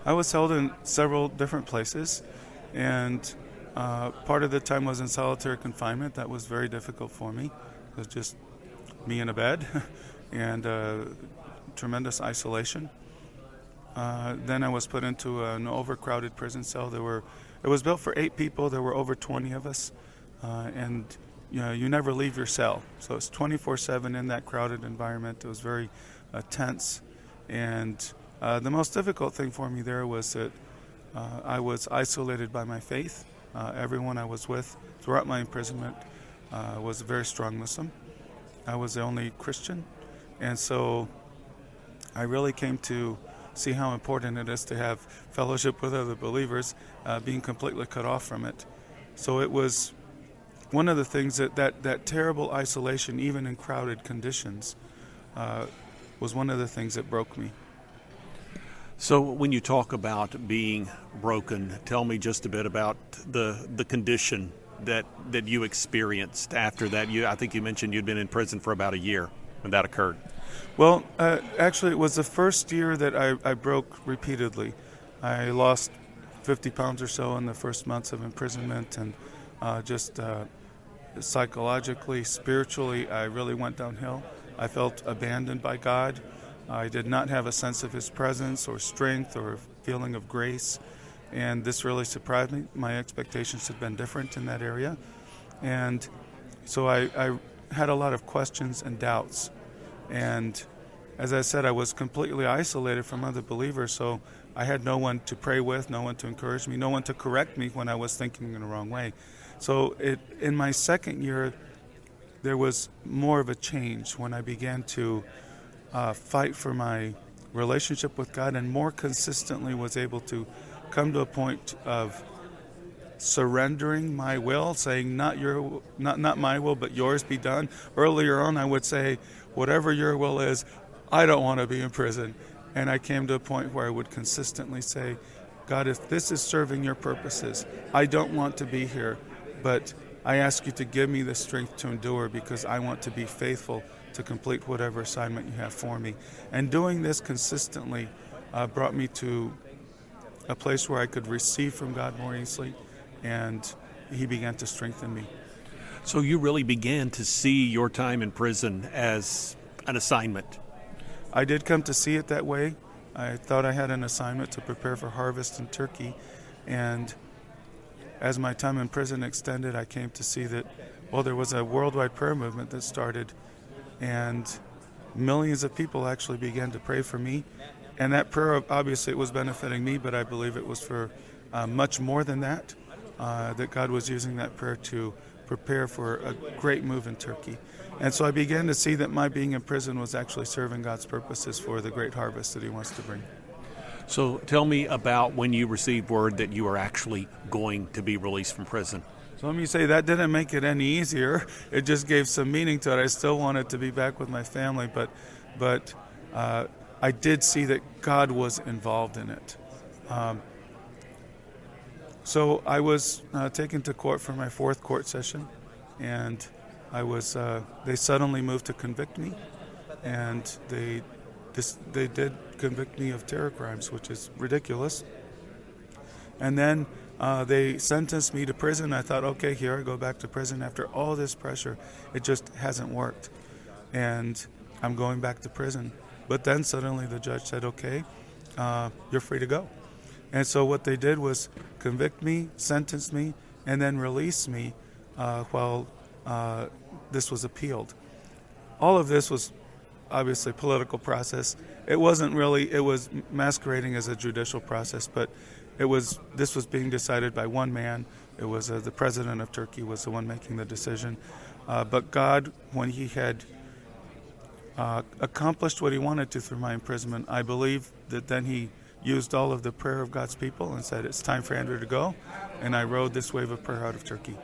I was held in several different places, and part of the time was in solitary confinement. That was very difficult for me. It was just me in a bed and tremendous isolation. Then I was put into an overcrowded prison cell. It was built for 8 people. There were over 20 of us, and you never leave your cell. So it's 24/7 in that crowded environment. It was very tense, and the most difficult thing for me there was that I was isolated by my faith. Everyone I was with throughout my imprisonment was a very strong Muslim. I was the only Christian, and so I really came to see how important it is to have fellowship with other believers, being completely cut off from it. So it was one of the things that terrible isolation, even in crowded conditions, was one of the things that broke me. So when you talk about being broken, tell me just a bit about the condition that you experienced after that. I think you mentioned you'd been in prison for about a year when that occurred. Well, actually, it was the first year that I broke repeatedly. I lost 50 pounds or so in the first months of imprisonment, and just psychologically, spiritually, I really went downhill. I felt abandoned by God. I did not have a sense of His presence or strength or feeling of grace, and this really surprised me. My expectations had been different in that area, and so I had a lot of questions and doubts. And as I said, I was completely isolated from other believers, so I had no one to pray with, no one to encourage me, no one to correct me when I was thinking in the wrong way. So in my second year, there was more of a change when I began to fight for my relationship with God, and more consistently was able to come to a point of surrendering my will, saying not my will but yours be done. Earlier on I would say, whatever your will is, I don't want to be in prison. And I came to a point where I would consistently say, God, if this is serving your purposes, I don't want to be here, but I ask you to give me the strength to endure, because I want to be faithful to complete whatever assignment you have for me. And doing this consistently brought me to a place where I could receive from God more easily, and He began to strengthen me. So you really began to see your time in prison as an assignment. I did come to see it that way. I thought I had an assignment to prepare for harvest in Turkey, and as my time in prison extended, I came to see that, well, there was a worldwide prayer movement that started, and millions of people actually began to pray for me. And that prayer, obviously, it was benefiting me, but I believe it was for much more than that, that God was using that prayer to prepare for a great move in Turkey. And so I began to see that my being in prison was actually serving God's purposes for the great harvest that He wants to bring. So tell me about when you received word that you were actually going to be released from prison. So let me say, that didn't make it any easier. It just gave some meaning to it. I still wanted to be back with my family, but I did see that God was involved in it. So I was taken to court for my 4th court session, and they suddenly moved to convict me, and they did convict me of terror crimes, which is ridiculous. And then they sentenced me to prison. I thought, okay, here I go back to prison. After all this pressure, it just hasn't worked, and I'm going back to prison. But then suddenly the judge said, okay, you're free to go. And so what they did was convict me, sentence me, and then release me while this was appealed. All of this was obviously a political process. It wasn't really, it was masquerading as a judicial process, but this was being decided by one man. It was the president of Turkey was the one making the decision. But God, when He had accomplished what He wanted to through my imprisonment, I believe that then He used all of the prayer of God's people and said, it's time for Andrew to go. And I rode this wave of prayer out of Turkey.